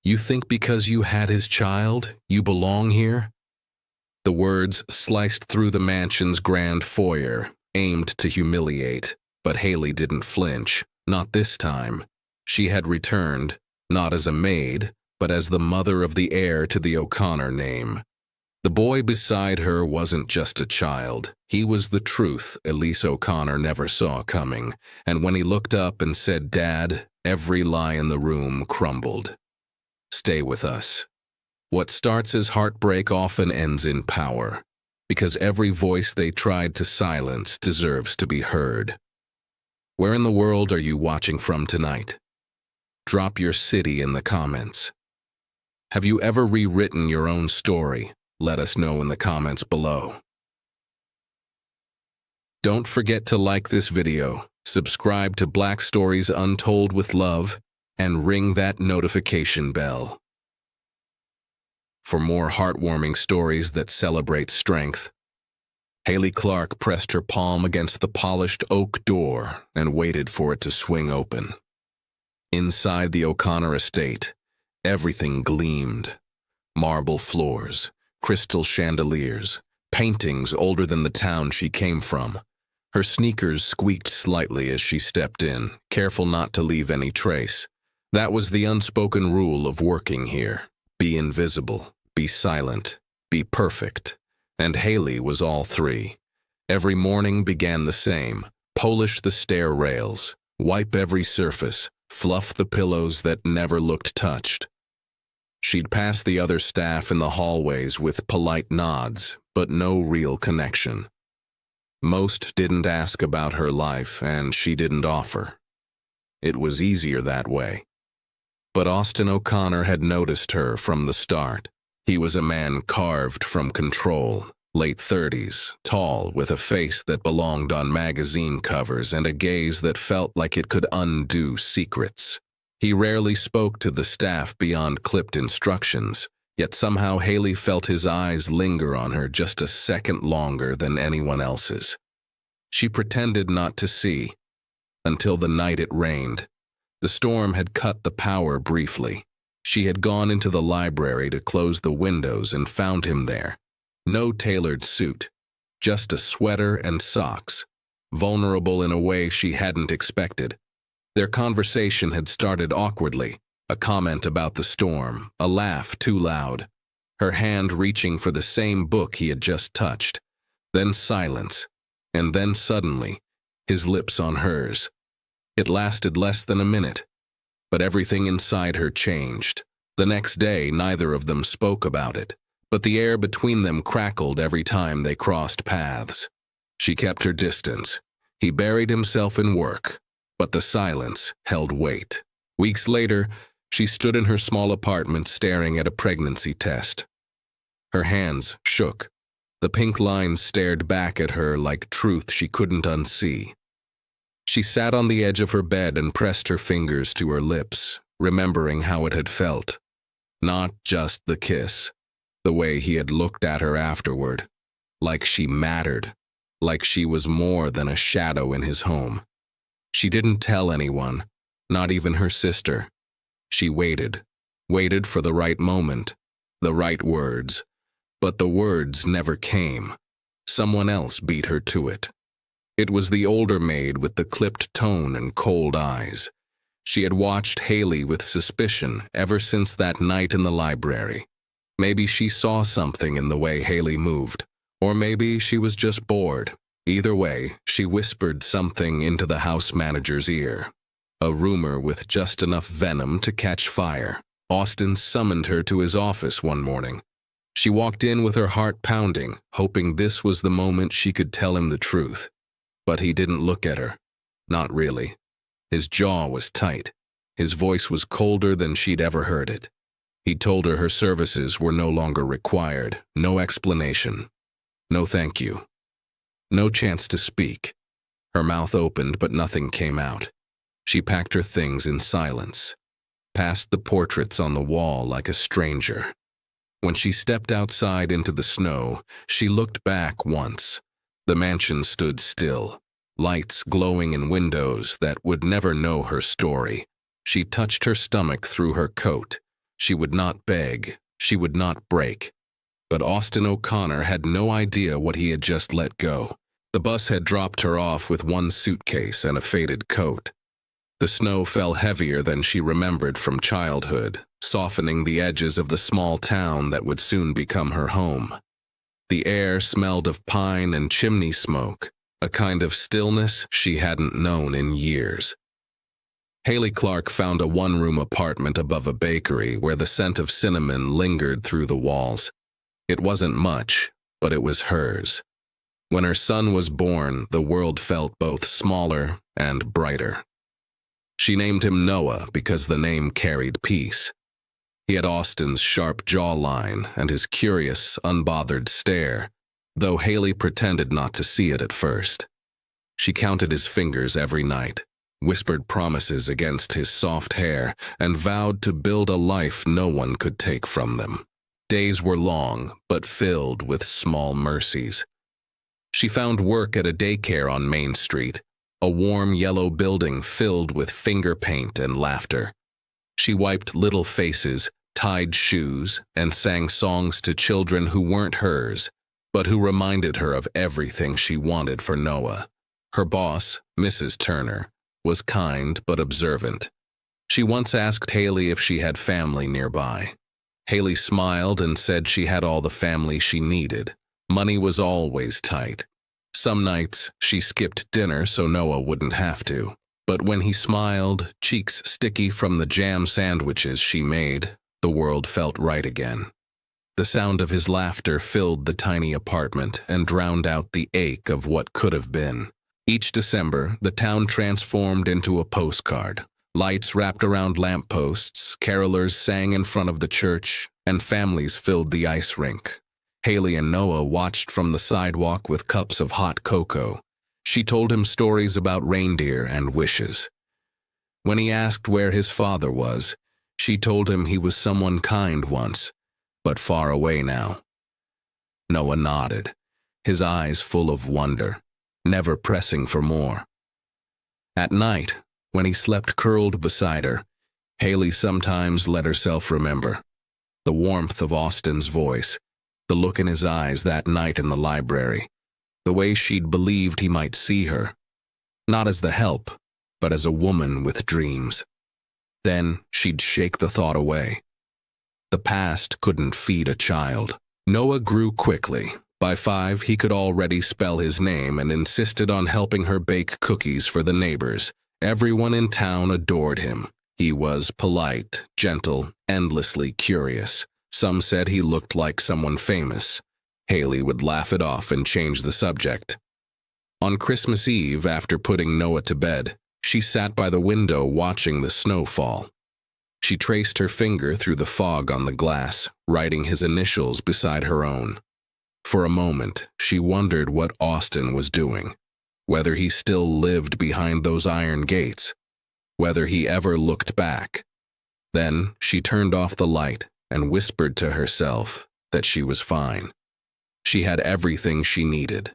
You think because you had his child, you belong here? The words sliced through the mansion's grand foyer, aimed to humiliate, but Hailey didn't flinch, not this time. She had returned, not as a maid, but as the mother of the heir to the O'Connor name. The boy beside her wasn't just a child. He was the truth Elise O'Connor never saw coming, and when he looked up and said, "Dad," every lie in the room crumbled. Stay with us. What starts as heartbreak often ends in power, because every voice they tried to silence deserves to be heard. Where in the world are you watching from tonight? Drop your city in the comments. Have you ever rewritten your own story? Let us know in the comments below. Don't forget to like this video, subscribe to Black Stories Untold with Love, and ring that notification bell. For more heartwarming stories that celebrate strength, Hailey Clark pressed her palm against the polished oak door and waited for it to swing open. Inside the O'Connor estate, everything gleamed. Marble floors, crystal chandeliers, paintings older than the town she came from. Her sneakers squeaked slightly as she stepped in, careful not to leave any trace. That was the unspoken rule of working here. Be invisible, be silent, be perfect. And Hailey was all three. Every morning began the same. Polish the stair rails, wipe every surface, fluff the pillows that never looked touched. She'd pass the other staff in the hallways with polite nods, but no real connection. Most didn't ask about her life, and she didn't offer. It was easier that way. But Austin O'Connor had noticed her from the start. He was a man carved from control, late 30s, tall, with a face that belonged on magazine covers and a gaze that felt like it could undo secrets. He rarely spoke to the staff beyond clipped instructions, yet somehow Hailey felt his eyes linger on her just a second longer than anyone else's. She pretended not to see, until the night it rained. The storm had cut the power briefly. She had gone into the library to close the windows and found him there. No tailored suit, just a sweater and socks, vulnerable in a way she hadn't expected. Their conversation had started awkwardly, a comment about the storm, a laugh too loud, her hand reaching for the same book he had just touched, then silence, and then suddenly, his lips on hers. It lasted less than a minute, but everything inside her changed. The next day, neither of them spoke about it, but the air between them crackled every time they crossed paths. She kept her distance. He buried himself in work, but the silence held weight. Weeks later, she stood in her small apartment staring at a pregnancy test. Her hands shook. The pink lines stared back at her like truth she couldn't unsee. She sat on the edge of her bed and pressed her fingers to her lips, remembering how it had felt. Not just the kiss, the way he had looked at her afterward, like she mattered, like she was more than a shadow in his home. She didn't tell anyone, not even her sister. She waited for the right moment, the right words, but the words never came. Someone else beat her to it. It was the older maid with the clipped tone and cold eyes. She had watched Hailey with suspicion ever since that night in the library. Maybe she saw something in the way Hailey moved, or maybe she was just bored. Either way, she whispered something into the house manager's ear. A rumor with just enough venom to catch fire. Austin summoned her to his office one morning. She walked in with her heart pounding, hoping this was the moment she could tell him the truth. But he didn't look at her. Not really. His jaw was tight. His voice was colder than she'd ever heard it. He told her services were no longer required. No explanation. No thank you. No chance to speak. Her mouth opened, but nothing came out. She packed her things in silence, past the portraits on the wall like a stranger. When she stepped outside into the snow, she looked back once. The mansion stood still, lights glowing in windows that would never know her story. She touched her stomach through her coat. She would not beg. She would not break. But Austin O'Connor had no idea what he had just let go. The bus had dropped her off with one suitcase and a faded coat. The snow fell heavier than she remembered from childhood, softening the edges of the small town that would soon become her home. The air smelled of pine and chimney smoke, a kind of stillness she hadn't known in years. Hailey Clark found a one-room apartment above a bakery where the scent of cinnamon lingered through the walls. It wasn't much, but it was hers. When her son was born, the world felt both smaller and brighter. She named him Noah because the name carried peace. He had Austin's sharp jawline and his curious, unbothered stare, though Hailey pretended not to see it at first. She counted his fingers every night, whispered promises against his soft hair, and vowed to build a life no one could take from them. Days were long, but filled with small mercies. She found work at a daycare on Main Street, a warm yellow building filled with finger paint and laughter. She wiped little faces, tied shoes, and sang songs to children who weren't hers, but who reminded her of everything she wanted for Noah. Her boss, Mrs. Turner, was kind but observant. She once asked Hailey if she had family nearby. Hailey smiled and said she had all the family she needed. Money was always tight. Some nights, she skipped dinner so Noah wouldn't have to. But when he smiled, cheeks sticky from the jam sandwiches she made, the world felt right again. The sound of his laughter filled the tiny apartment and drowned out the ache of what could have been. Each December, the town transformed into a postcard. Lights wrapped around lampposts, carolers sang in front of the church, and families filled the ice rink. Hailey and Noah watched from the sidewalk with cups of hot cocoa. She told him stories about reindeer and wishes. When he asked where his father was, she told him he was someone kind once, but far away now. Noah nodded, his eyes full of wonder, never pressing for more. At night, when he slept curled beside her, Hailey sometimes let herself remember. The warmth of Austin's voice, the look in his eyes that night in the library, the way she'd believed he might see her, not as the help, but as a woman with dreams. Then she'd shake the thought away. The past couldn't feed a child. Noah grew quickly. By 5, he could already spell his name and insisted on helping her bake cookies for the neighbors. Everyone in town adored him. He was polite, gentle, endlessly curious. Some said he looked like someone famous. Hailey would laugh it off and change the subject. On Christmas Eve, after putting Noah to bed, she sat by the window watching the snow fall. She traced her finger through the fog on the glass, writing his initials beside her own. For a moment, she wondered what Austin was doing, whether he still lived behind those iron gates, whether he ever looked back. Then she turned off the light and whispered to herself that she was fine. She had everything she needed.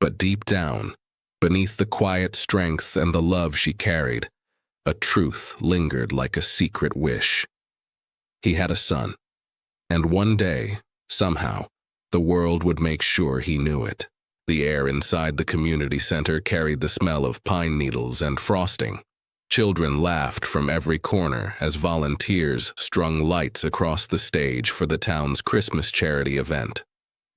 But deep down, beneath the quiet strength and the love she carried, a truth lingered like a secret wish. He had a son, and one day, somehow, the world would make sure he knew it. The air inside the community center carried the smell of pine needles and frosting. Children laughed from every corner as volunteers strung lights across the stage for the town's Christmas charity event.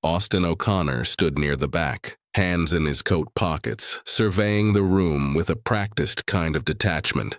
Austin O'Connor stood near the back, hands in his coat pockets, surveying the room with a practiced kind of detachment.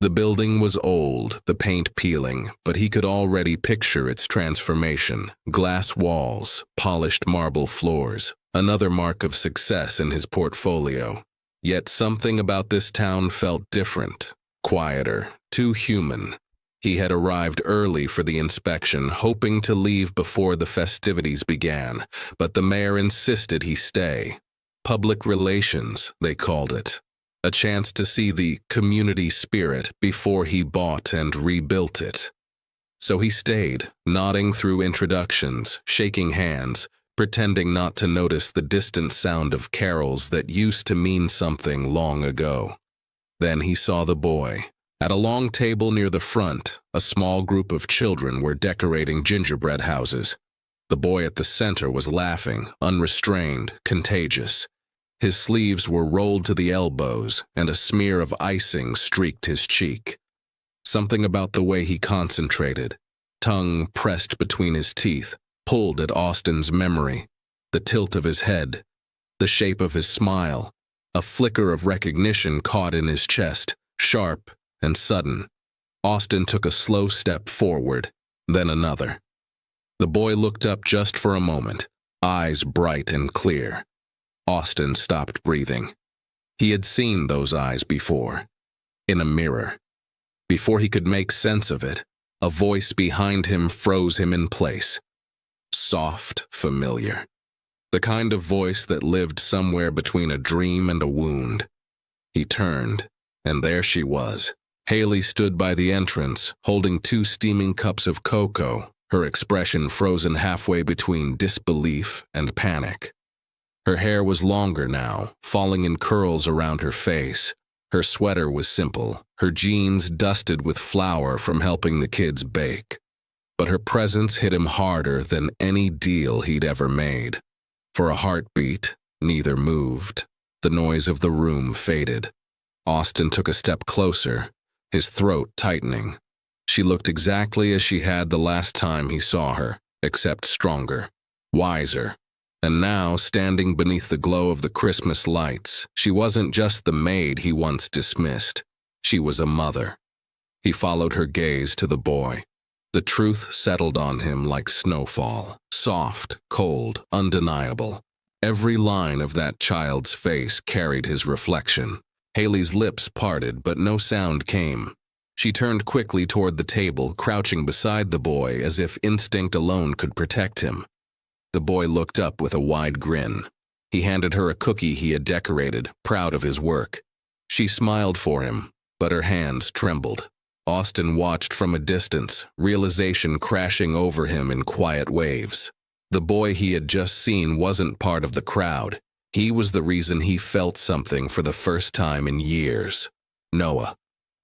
The building was old, the paint peeling, but he could already picture its transformation. Glass walls, polished marble floors, another mark of success in his portfolio. Yet something about this town felt different, quieter, too human. He had arrived early for the inspection, hoping to leave before the festivities began, but the mayor insisted he stay. Public relations, they called it. A chance to see the community spirit before he bought and rebuilt it. So he stayed, nodding through introductions, shaking hands, pretending not to notice the distant sound of carols that used to mean something long ago. Then he saw the boy, At a long table near the front, a small group of children were decorating gingerbread houses. The boy at the center was laughing, unrestrained, contagious. His sleeves were rolled to the elbows, and a smear of icing streaked his cheek. Something about the way he concentrated, tongue pressed between his teeth, pulled at Austin's memory. The tilt of his head, the shape of his smile, a flicker of recognition caught in his chest, sharp and sudden. Austin took a slow step forward, then another. The boy looked up just for a moment, eyes bright and clear. Austin stopped breathing. He had seen those eyes before, in a mirror. Before he could make sense of it, a voice behind him froze him in place. Soft, familiar. The kind of voice that lived somewhere between a dream and a wound. He turned, and there she was. Hailey stood by the entrance, holding 2 steaming cups of cocoa, her expression frozen halfway between disbelief and panic. Her hair was longer now, falling in curls around her face. Her sweater was simple, her jeans dusted with flour from helping the kids bake. But her presence hit him harder than any deal he'd ever made. For a heartbeat, neither moved. The noise of the room faded. Austin took a step closer, his throat tightening. She looked exactly as she had the last time he saw her, except stronger, wiser. And now, standing beneath the glow of the Christmas lights, she wasn't just the maid he once dismissed. She was a mother. He followed her gaze to the boy. The truth settled on him like snowfall, soft, cold, undeniable. Every line of that child's face carried his reflection. Hailey's lips parted, but no sound came. She turned quickly toward the table, crouching beside the boy as if instinct alone could protect him. The boy looked up with a wide grin. He handed her a cookie he had decorated, proud of his work. She smiled for him, but her hands trembled. Austin watched from a distance, realization crashing over him in quiet waves. The boy he had just seen wasn't part of the crowd. He was the reason he felt something for the first time in years. Noah.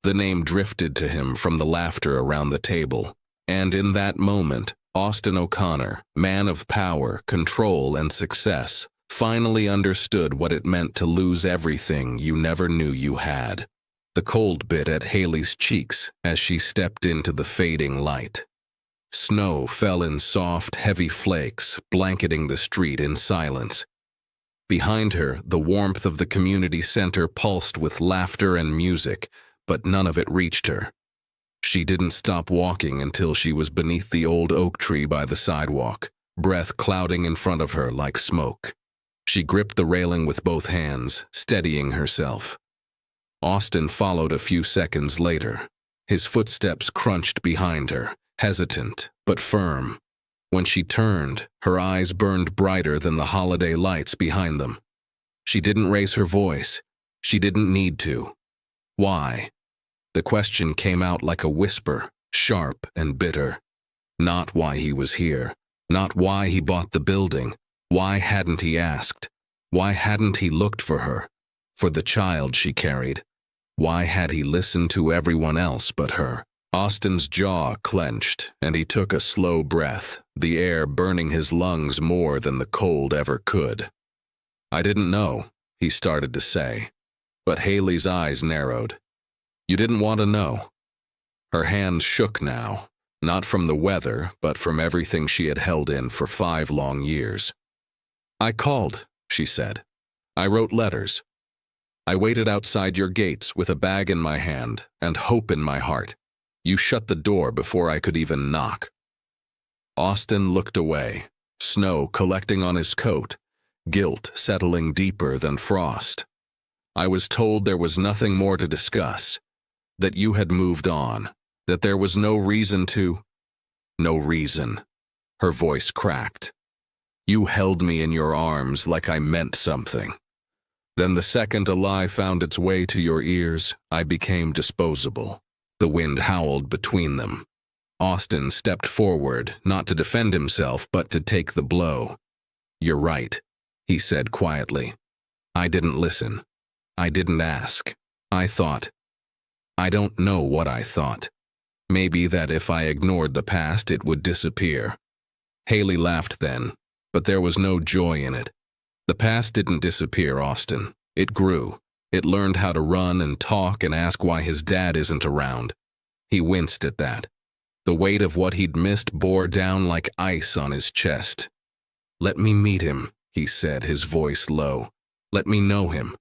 The name drifted to him from the laughter around the table, and in that moment, Austin O'Connor, man of power, control, and success, finally understood what it meant to lose everything you never knew you had. The cold bit at Hailey's cheeks as she stepped into the fading light. Snow fell in soft, heavy flakes, blanketing the street in silence. Behind her, the warmth of the community center pulsed with laughter and music, but none of it reached her. She didn't stop walking until she was beneath the old oak tree by the sidewalk, breath clouding in front of her like smoke. She gripped the railing with both hands, steadying herself. Austin followed a few seconds later. His footsteps crunched behind her, hesitant but firm. When she turned, her eyes burned brighter than the holiday lights behind them. She didn't raise her voice. She didn't need to. Why? The question came out like a whisper, sharp and bitter. Not why he was here, not why he bought the building. Why hadn't he asked? Why hadn't he looked for her, for the child she carried? Why had he listened to everyone else but her? Austin's jaw clenched, and he took a slow breath, the air burning his lungs more than the cold ever could. "I didn't know," he started to say, but Hailey's eyes narrowed. "You didn't want to know." Her hands shook now, not from the weather, but from everything she had held in for 5 long years. "I called," she said. "I wrote letters. I waited outside your gates with a bag in my hand and hope in my heart. You shut the door before I could even knock." Austin looked away, snow collecting on his coat, guilt settling deeper than frost. "I was told there was nothing more to discuss, that you had moved on, that there was no reason to—" "No reason." Her voice cracked. "You held me in your arms like I meant something. Then the second a lie found its way to your ears, I became disposable." The wind howled between them. Austin stepped forward, not to defend himself, but to take the blow. "You're right," he said quietly. "I didn't listen. I didn't ask. I thought." I don't know what I thought. Maybe that if I ignored the past, it would disappear. Hailey laughed then, but there was no joy in it. The past didn't disappear, Austin. It grew. It learned how to run and talk and ask why his dad isn't around. He winced at that. The weight of what he'd missed bore down like ice on his chest. "Let me meet him," he said, his voice low. "Let me know him.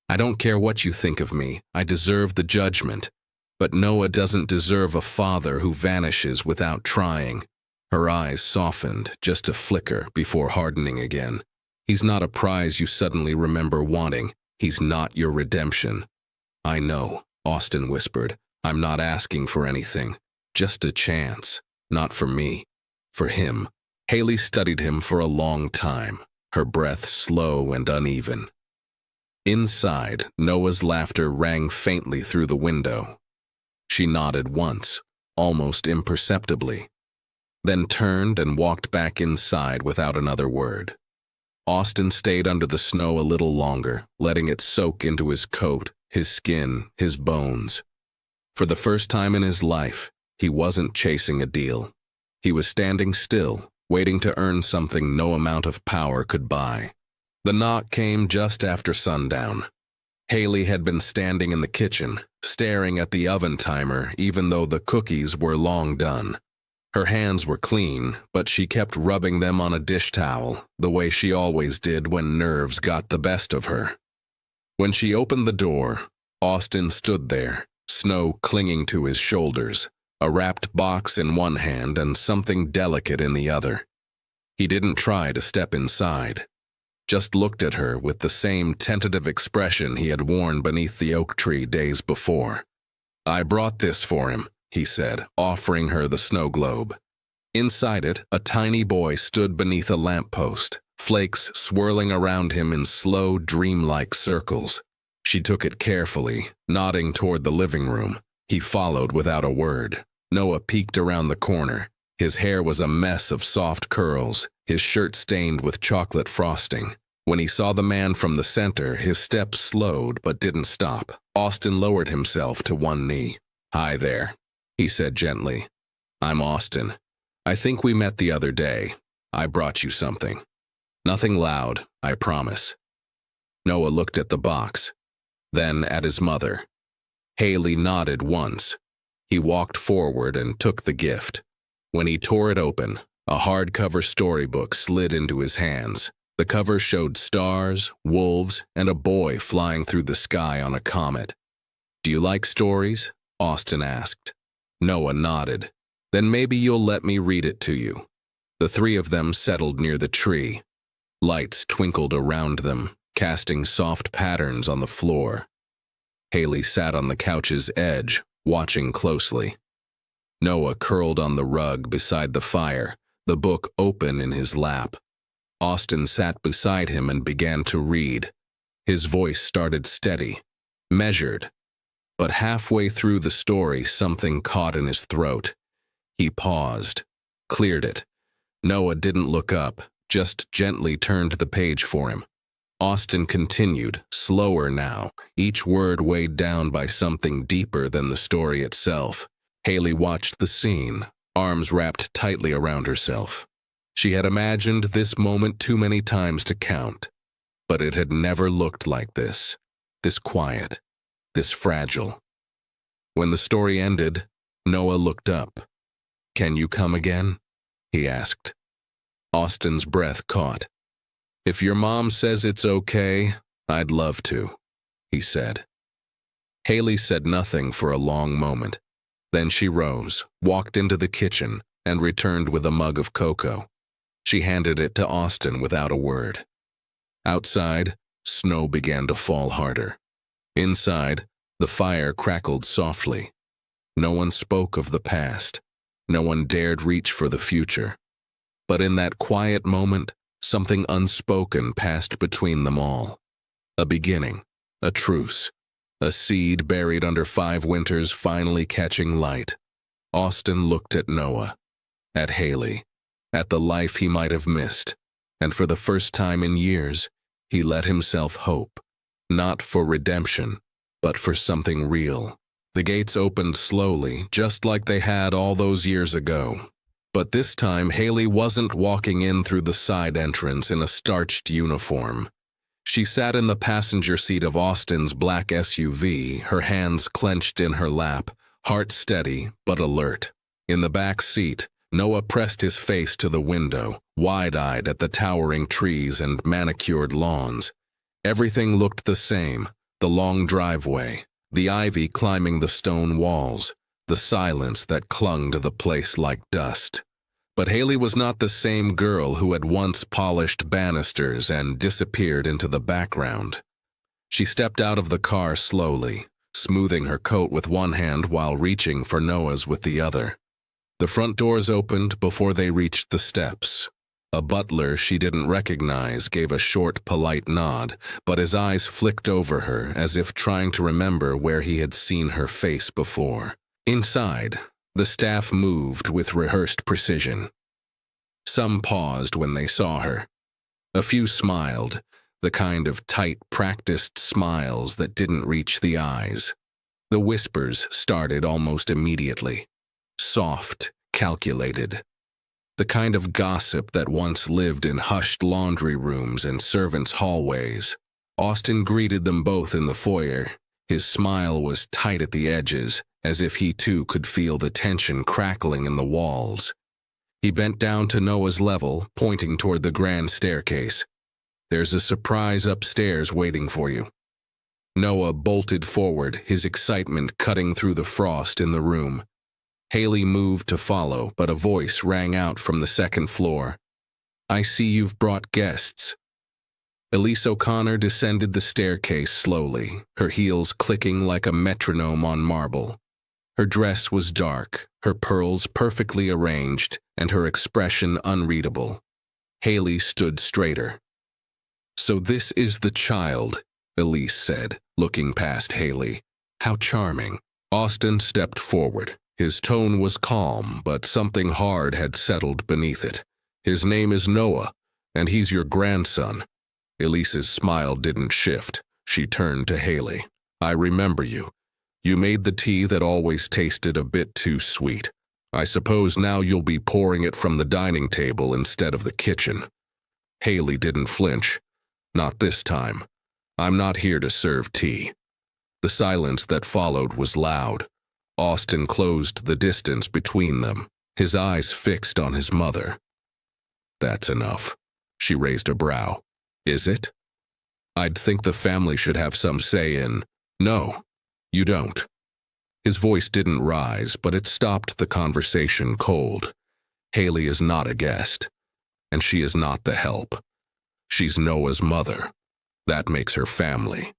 I don't care what you think of me. I deserve the judgment. But Noah doesn't deserve a father who vanishes without trying." Her eyes softened just a flicker before hardening again. "He's not a prize you suddenly remember wanting. He's not your redemption." "I know," Austin whispered. "I'm not asking for anything. Just a chance. Not for me. For him." Hailey studied him for a long time, her breath slow and uneven. Inside, Noah's laughter rang faintly through the window. She nodded once, almost imperceptibly, then turned and walked back inside without another word. Austin stayed under the snow a little longer, letting it soak into his coat, his skin, his bones. For the first time in his life, he wasn't chasing a deal. He was standing still, waiting to earn something no amount of power could buy. The knock came just after sundown. Hailey had been standing in the kitchen, staring at the oven timer even though the cookies were long done. Her hands were clean, but she kept rubbing them on a dish towel, the way she always did when nerves got the best of her. When she opened the door, Austin stood there, snow clinging to his shoulders, a wrapped box in one hand and something delicate in the other. He didn't try to step inside, just looked at her with the same tentative expression he had worn beneath the oak tree days before. "I brought this for him," he said, offering her the snow globe. Inside it, a tiny boy stood beneath a lamppost, flakes swirling around him in slow, dreamlike circles. She took it carefully, nodding toward the living room. He followed without a word. Noah peeked around the corner. His hair was a mess of soft curls, his shirt stained with chocolate frosting. When he saw the man from the center, his steps slowed but didn't stop. Austin lowered himself to one knee. "Hi there," he said gently. "I'm Austin. I think we met the other day. I brought you something. Nothing loud, I promise." Noah looked at the box, then at his mother. Hailey nodded once. He walked forward and took the gift. When he tore it open, a hardcover storybook slid into his hands. The cover showed stars, wolves, and a boy flying through the sky on a comet. "Do you like stories?" Austin asked. Noah nodded. "Then maybe you'll let me read it to you." The three of them settled near the tree. Lights twinkled around them, casting soft patterns on the floor. Hailey sat on the couch's edge, watching closely. Noah curled on the rug beside the fire, the book open in his lap. Austin sat beside him and began to read. His voice started steady, measured, but halfway through the story something caught in his throat. He paused, cleared it. Noah didn't look up, just gently turned the page for him. Austin continued, slower now, each word weighed down by something deeper than the story itself. Hailey watched the scene, arms wrapped tightly around herself. She had imagined this moment too many times to count, but it had never looked like this quiet, this fragile. When the story ended, Noah looked up. "Can you come again?" he asked. Austin's breath caught. "If your mom says it's okay, I'd love to," he said. Hailey said nothing for a long moment. Then she rose, walked into the kitchen, and returned with a mug of cocoa. She handed it to Austin without a word. Outside, snow began to fall harder. Inside, the fire crackled softly. No one spoke of the past. No one dared reach for the future. But in that quiet moment, something unspoken passed between them all. A beginning, a truce, a seed buried under 5 winters finally catching light. Austin looked at Noah, at Hailey, at the life he might have missed, and for the first time in years, he let himself hope, not for redemption, but for something real, The gates opened slowly, just like they had all those years ago. But this time, Hailey wasn't walking in through the side entrance in a starched uniform. She sat in the passenger seat of Austin's black SUV, her hands clenched in her lap, heart steady but alert. In the back seat, Noah pressed his face to the window, wide-eyed at the towering trees and manicured lawns. Everything looked the same: the long driveway, the ivy climbing the stone walls, the silence that clung to the place like dust. But Hailey was not the same girl who had once polished banisters and disappeared into the background. She stepped out of the car slowly, smoothing her coat with one hand while reaching for Noah's with the other. The front doors opened before they reached the steps. A butler she didn't recognize gave a short, polite nod, but his eyes flicked over her as if trying to remember where he had seen her face before. Inside, the staff moved with rehearsed precision. Some paused when they saw her. A few smiled, the kind of tight, practiced smiles that didn't reach the eyes. The whispers started almost immediately. Soft, calculated. The kind of gossip that once lived in hushed laundry rooms and servants' hallways. Austin greeted them both in the foyer. His smile was tight at the edges, as if he too could feel the tension crackling in the walls. He bent down to Noah's level, pointing toward the grand staircase. "There's a surprise upstairs waiting for you." Noah bolted forward, his excitement cutting through the frost in the room. Hailey moved to follow, but a voice rang out from the second floor. "I see you've brought guests." Elise O'Connor descended the staircase slowly, her heels clicking like a metronome on marble. Her dress was dark, her pearls perfectly arranged, and her expression unreadable. Hailey stood straighter. "So this is the child," Elise said, looking past Hailey. "How charming." Austin stepped forward. His tone was calm, but something hard had settled beneath it. "His name is Noah, and he's your grandson." Elise's smile didn't shift. She turned to Hailey. "I remember you. You made the tea that always tasted a bit too sweet. I suppose now you'll be pouring it from the dining table instead of the kitchen." Hailey didn't flinch. "Not this time. I'm not here to serve tea." The silence that followed was loud. Austin closed the distance between them, his eyes fixed on his mother. "That's enough." She raised a brow. "Is it? I'd think the family should have some say in—" "No, you don't." His voice didn't rise, but it stopped the conversation cold. "Hailey is not a guest, and she is not the help. She's Noah's mother. That makes her family."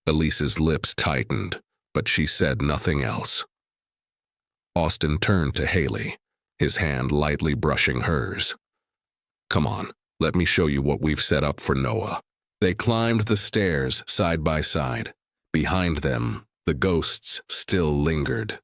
Elise's lips tightened, but she said nothing else. Austin turned to Hailey, his hand lightly brushing hers. "Come on, let me show you what we've set up for Noah." They climbed the stairs side by side. Behind them, the ghosts still lingered.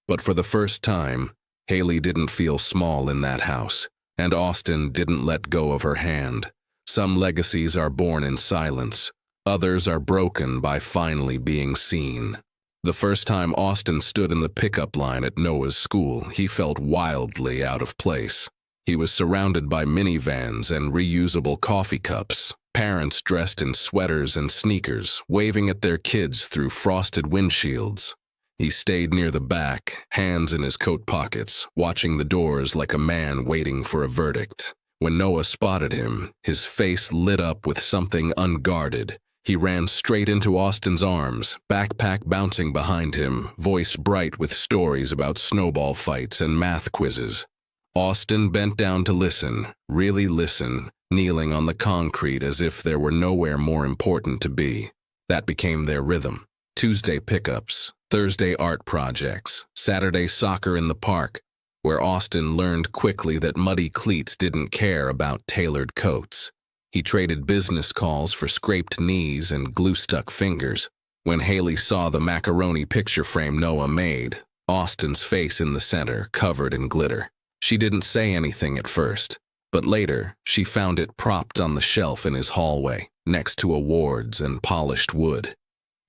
But for the first time, Hailey didn't feel small in that house, and Austin didn't let go of her hand. Some legacies are born in silence. Others are broken by finally being seen. The first time Austin stood in the pickup line at Noah's school, he felt wildly out of place. He was surrounded by minivans and reusable coffee cups, parents dressed in sweaters and sneakers, waving at their kids through frosted windshields. He stayed near the back, hands in his coat pockets, watching the doors like a man waiting for a verdict. When Noah spotted him, his face lit up with something unguarded. He ran straight into Austin's arms, backpack bouncing behind him, voice bright with stories about snowball fights and math quizzes. Austin bent down to listen, really listen, kneeling on the concrete as if there were nowhere more important to be. That became their rhythm. Tuesday pickups, Thursday art projects, Saturday soccer in the park, where Austin learned quickly that muddy cleats didn't care about tailored coats. He traded business calls for scraped knees and glue-stuck fingers. When Hailey saw the macaroni picture frame Noah made, Austin's face in the center, covered in glitter. She didn't say anything at first, but later she found it propped on the shelf in his hallway, next to awards and polished wood.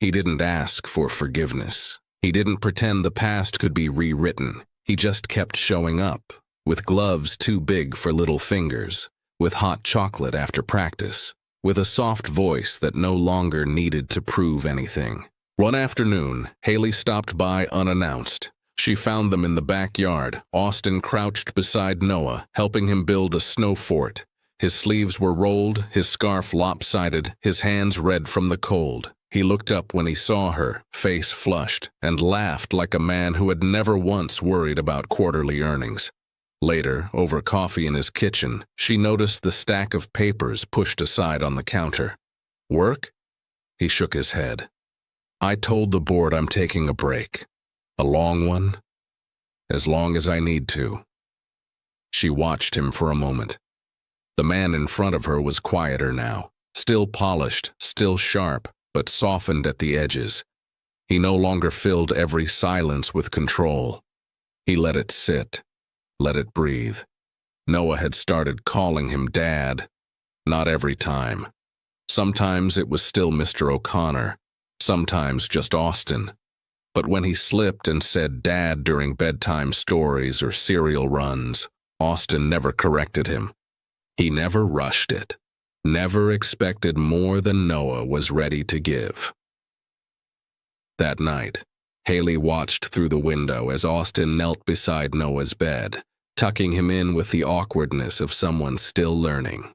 He didn't ask for forgiveness. He didn't pretend the past could be rewritten. He just kept showing up, with gloves too big for little fingers, with hot chocolate after practice, with a soft voice that no longer needed to prove anything. One afternoon, Hailey stopped by unannounced. She found them in the backyard, Austin crouched beside Noah, helping him build a snow fort. His sleeves were rolled, his scarf lopsided, his hands red from the cold. He looked up when he saw her, face flushed, and laughed like a man who had never once worried about quarterly earnings. Later, over coffee in his kitchen, she noticed the stack of papers pushed aside on the counter. "Work?" He shook his head. "I told the board I'm taking a break. A long one? As long as I need to." She watched him for a moment. The man in front of her was quieter now, still polished, still sharp, but softened at the edges. He no longer filled every silence with control. He let it sit, let it breathe. Noah had started calling him Dad. Not every time. Sometimes it was still Mr. O'Connor, sometimes just Austin. But when he slipped and said Dad during bedtime stories or cereal runs, Austin never corrected him. He never rushed it, never expected more than Noah was ready to give. That night, Hailey watched through the window as Austin knelt beside Noah's bed, tucking him in with the awkwardness of someone still learning.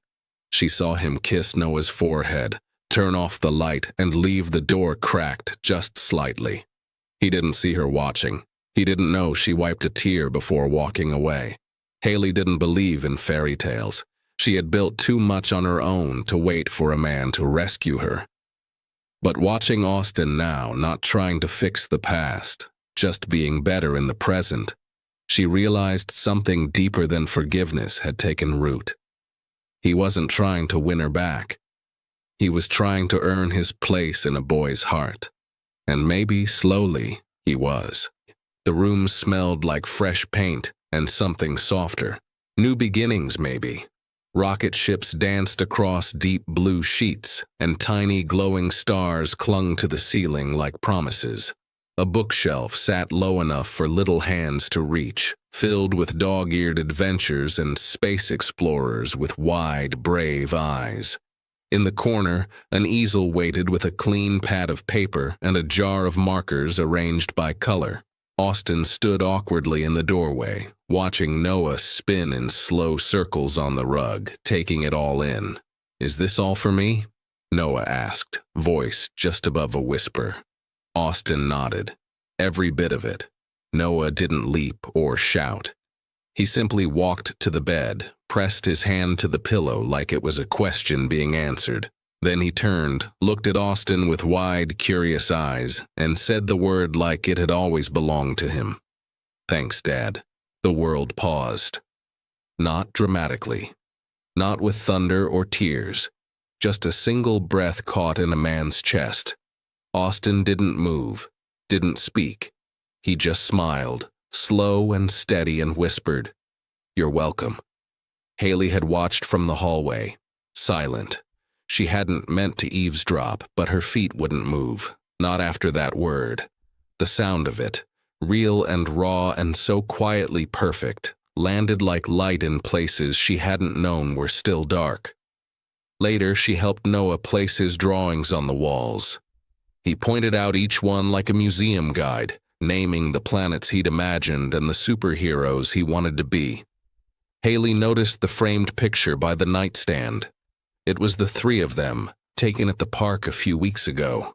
She saw him kiss Noah's forehead, turn off the light, and leave the door cracked just slightly. He didn't see her watching. He didn't know she wiped a tear before walking away. Hailey didn't believe in fairy tales. She had built too much on her own to wait for a man to rescue her. But watching Austin now, not trying to fix the past, just being better in the present, she realized something deeper than forgiveness had taken root. He wasn't trying to win her back. He was trying to earn his place in a boy's heart. And maybe, slowly, he was. The room smelled like fresh paint and something softer. New beginnings, maybe. Rocket ships danced across deep blue sheets, and tiny glowing stars clung to the ceiling like promises. A bookshelf sat low enough for little hands to reach, filled with dog-eared adventures and space explorers with wide, brave eyes. In the corner, an easel waited with a clean pad of paper and a jar of markers arranged by color. Austin stood awkwardly in the doorway, watching Noah spin in slow circles on the rug, taking it all in. "Is this all for me?" Noah asked, voice just above a whisper. Austin nodded. Every bit of it. Noah didn't leap or shout. He simply walked to the bed, pressed his hand to the pillow like it was a question being answered. Then he turned, looked at Austin with wide, curious eyes, and said the word like it had always belonged to him. "Thanks, Dad." The world paused. Not dramatically. Not with thunder or tears. Just a single breath caught in a man's chest. Austin didn't move, didn't speak. He just smiled, slow and steady, and whispered, "You're welcome." Hailey had watched from the hallway, silent. She hadn't meant to eavesdrop, but her feet wouldn't move, not after that word. The sound of it, real and raw and so quietly perfect, landed like light in places she hadn't known were still dark. Later, she helped Noah place his drawings on the walls. He pointed out each one like a museum guide, naming the planets he'd imagined and the superheroes he wanted to be. Hailey noticed the framed picture by the nightstand. It was the three of them, taken at the park a few weeks ago.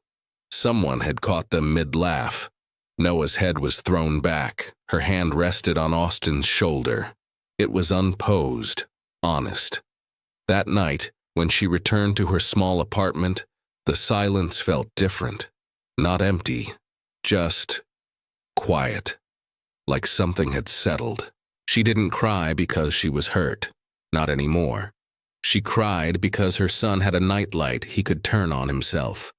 Someone had caught them mid-laugh. Noah's head was thrown back. Her hand rested on Austin's shoulder. It was unposed, honest. That night, when she returned to her small apartment, the silence felt different. Not empty, just quiet, like something had settled. She didn't cry because she was hurt. Not anymore. She cried because her son had a nightlight he could turn on himself,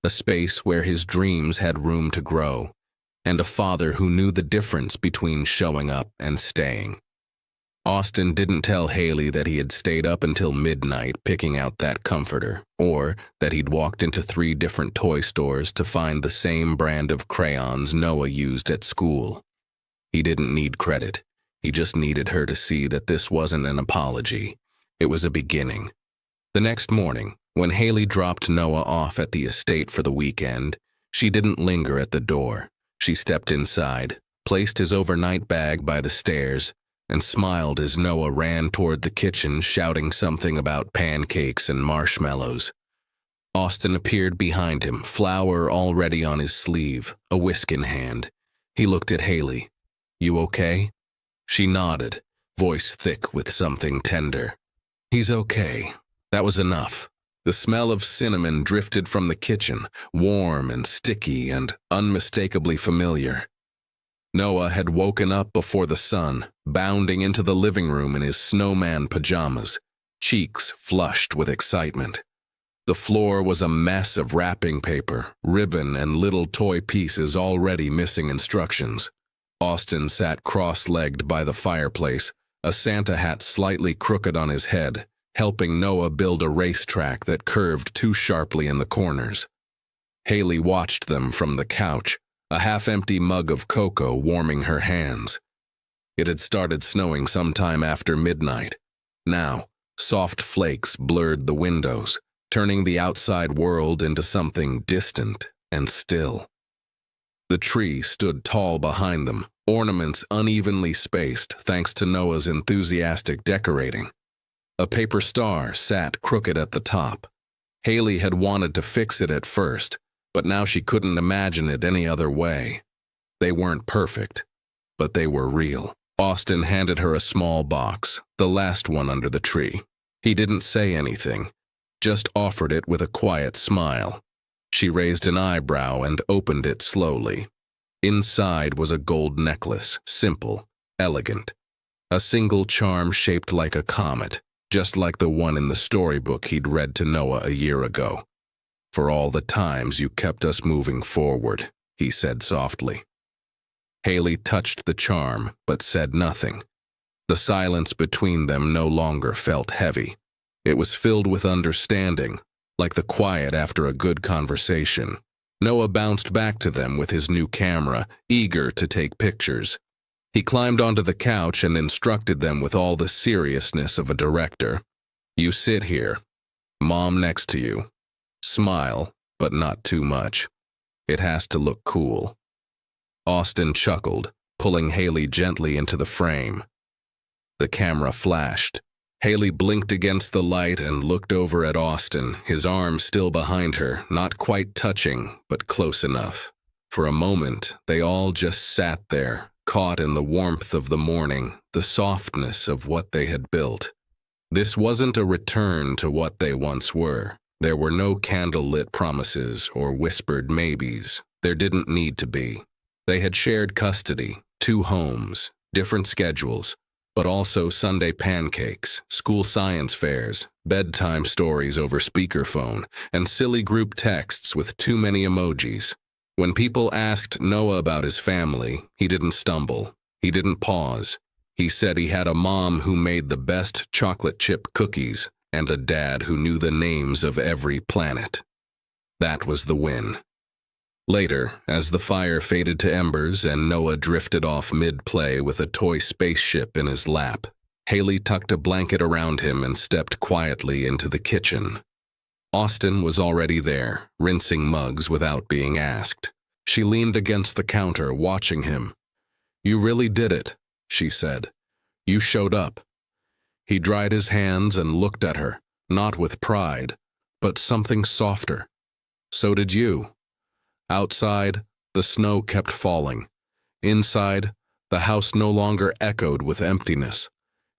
a space where his dreams had room to grow, and a father who knew the difference between showing up and staying. Austin didn't tell Hailey that he had stayed up until midnight picking out that comforter, or that he'd walked into 3 different toy stores to find the same brand of crayons Noah used at school. He didn't need credit. He just needed her to see that this wasn't an apology. It was a beginning. The next morning, when Hailey dropped Noah off at the estate for the weekend, she didn't linger at the door. She stepped inside, placed his overnight bag by the stairs, and smiled as Noah ran toward the kitchen shouting something about pancakes and marshmallows. Austin appeared behind him, flour already on his sleeve, a whisk in hand. He looked at Hailey. "You okay?" She nodded, voice thick with something tender. "He's okay." That was enough. The smell of cinnamon drifted from the kitchen, warm and sticky and unmistakably familiar. Noah had woken up before the sun, bounding into the living room in his snowman pajamas, cheeks flushed with excitement. The floor was a mess of wrapping paper, ribbon, and little toy pieces already missing instructions. Austin sat cross-legged by the fireplace, a Santa hat slightly crooked on his head, helping Noah build a racetrack that curved too sharply in the corners. Hailey watched them from the couch, a half-empty mug of cocoa warming her hands. It had started snowing sometime after midnight. Now, soft flakes blurred the windows, turning the outside world into something distant and still. The tree stood tall behind them, ornaments unevenly spaced thanks to Noah's enthusiastic decorating. A paper star sat crooked at the top. Hailey had wanted to fix it at first, but now she couldn't imagine it any other way. They weren't perfect, but they were real. Austin handed her a small box, the last one under the tree. He didn't say anything, just offered it with a quiet smile. She raised an eyebrow and opened it slowly. Inside was a gold necklace, simple, elegant. A single charm shaped like a comet, just like the one in the storybook he'd read to Noah a year ago. "For all the times you kept us moving forward," he said softly. Hailey touched the charm, but said nothing. The silence between them no longer felt heavy. It was filled with understanding, like the quiet after a good conversation. Noah bounced back to them with his new camera, eager to take pictures. He climbed onto the couch and instructed them with all the seriousness of a director. "You sit here. Mom next to you. Smile, but not too much. It has to look cool." Austin chuckled, pulling Hailey gently into the frame. The camera flashed. Hailey blinked against the light and looked over at Austin, his arm still behind her, not quite touching, but close enough. For a moment, they all just sat there, caught in the warmth of the morning, the softness of what they had built. This wasn't a return to what they once were. There were no candlelit promises or whispered maybes. There didn't need to be. They had shared custody, 2 homes, different schedules, but also Sunday pancakes, school science fairs, bedtime stories over speakerphone, and silly group texts with too many emojis. When people asked Noah about his family, he didn't stumble. He didn't pause. He said he had a mom who made the best chocolate chip cookies and a dad who knew the names of every planet. That was the win. Later, as the fire faded to embers and Noah drifted off mid-play with a toy spaceship in his lap, Hailey tucked a blanket around him and stepped quietly into the kitchen. Austin was already there, rinsing mugs without being asked. She leaned against the counter, watching him. "You really did it," she said. "You showed up." He dried his hands and looked at her, not with pride, but something softer. "So did you." Outside, the snow kept falling. Inside, the house no longer echoed with emptiness.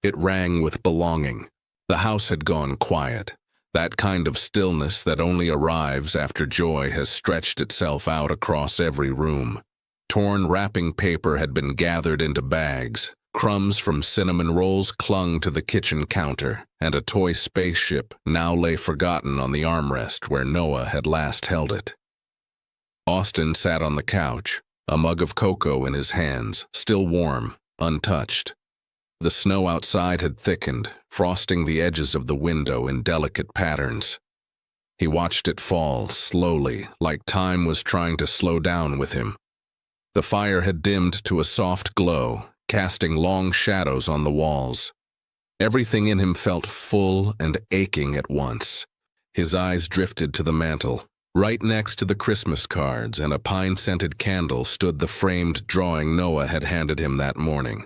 It rang with belonging. The house had gone quiet, that kind of stillness that only arrives after joy has stretched itself out across every room. Torn wrapping paper had been gathered into bags. Crumbs from cinnamon rolls clung to the kitchen counter, and a toy spaceship now lay forgotten on the armrest where Noah had last held it. Austin sat on the couch, a mug of cocoa in his hands, still warm, untouched. The snow outside had thickened, frosting the edges of the window in delicate patterns. He watched it fall, slowly, like time was trying to slow down with him. The fire had dimmed to a soft glow, casting long shadows on the walls. Everything in him felt full and aching at once. His eyes drifted to the mantel. Right next to the Christmas cards and a pine-scented candle stood the framed drawing Noah had handed him that morning.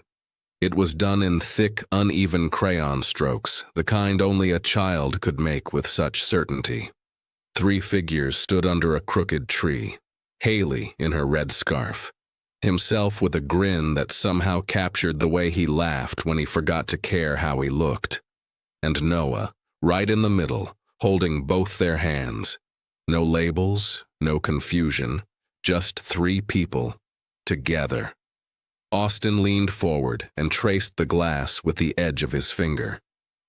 It was done in thick, uneven crayon strokes, the kind only a child could make with such certainty. 3 figures stood under a crooked tree. Hailey in her red scarf. Himself with a grin that somehow captured the way he laughed when he forgot to care how he looked. And Noah, right in the middle, holding both their hands. No labels, no confusion, just 3 people, together. Austin leaned forward and traced the glass with the edge of his finger.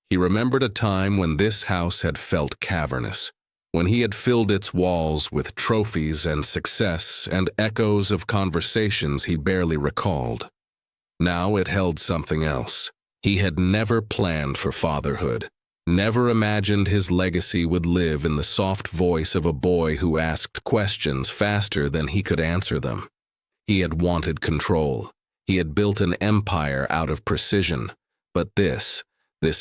He remembered a time when this house had felt cavernous, when he had filled its walls with trophies and success and echoes of conversations he barely recalled. Now it held something else. He had never planned for fatherhood, never imagined his legacy would live in the soft voice of a boy who asked questions faster than he could answer them. He had wanted control. He had built an empire out of precision, but this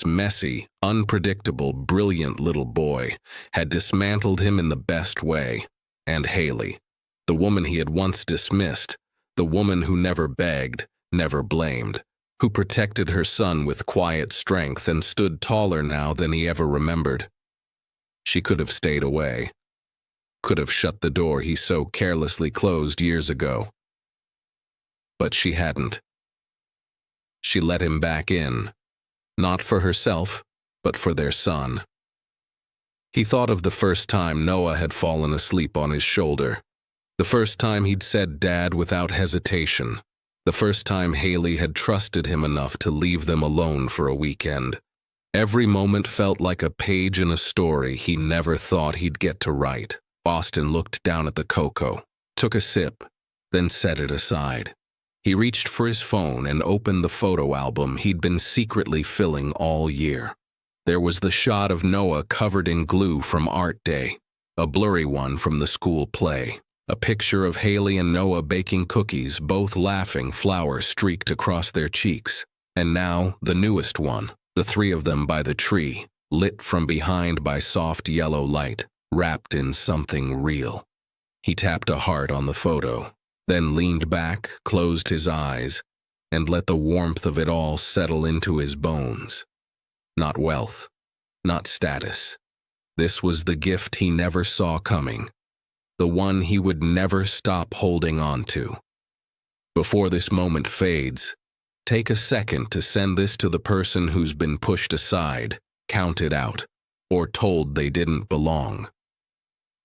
messy, unpredictable, brilliant little boy had dismantled him in the best way. And Hailey, the woman he had once dismissed, the woman who never begged, never blamed, who protected her son with quiet strength and stood taller now than he ever remembered. She could have stayed away, could have shut the door he so carelessly closed years ago. But she hadn't. She let him back in, not for herself, but for their son. He thought of the first time Noah had fallen asleep on his shoulder, the first time he'd said Dad without hesitation, the first time Hailey had trusted him enough to leave them alone for a weekend. Every moment felt like a page in a story he never thought he'd get to write. Austin looked down at the cocoa, took a sip, then set it aside. He reached for his phone and opened the photo album he'd been secretly filling all year. There was the shot of Noah covered in glue from art day, a blurry one from the school play, a picture of Hailey and Noah baking cookies, both laughing, flowers streaked across their cheeks, and now the newest one, the 3 of them by the tree, lit from behind by soft yellow light, wrapped in something real. He tapped a heart on the photo, then leaned back, closed his eyes, and let the warmth of it all settle into his bones. Not wealth, not status. This was the gift he never saw coming, the one he would never stop holding on to. Before this moment fades, take a second to send this to the person who's been pushed aside, counted out, or told they didn't belong.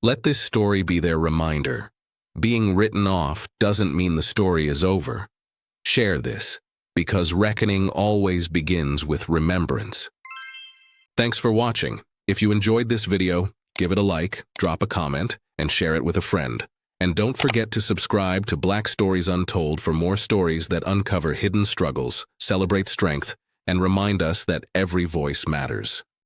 Let this story be their reminder. Being written off doesn't mean the story is over. Share this, because reckoning always begins with remembrance. Thanks for watching. If you enjoyed this video, give it a like, drop a comment, and share it with a friend. And don't forget to subscribe to Black Stories Untold for more stories that uncover hidden struggles, celebrate strength, and remind us that every voice matters.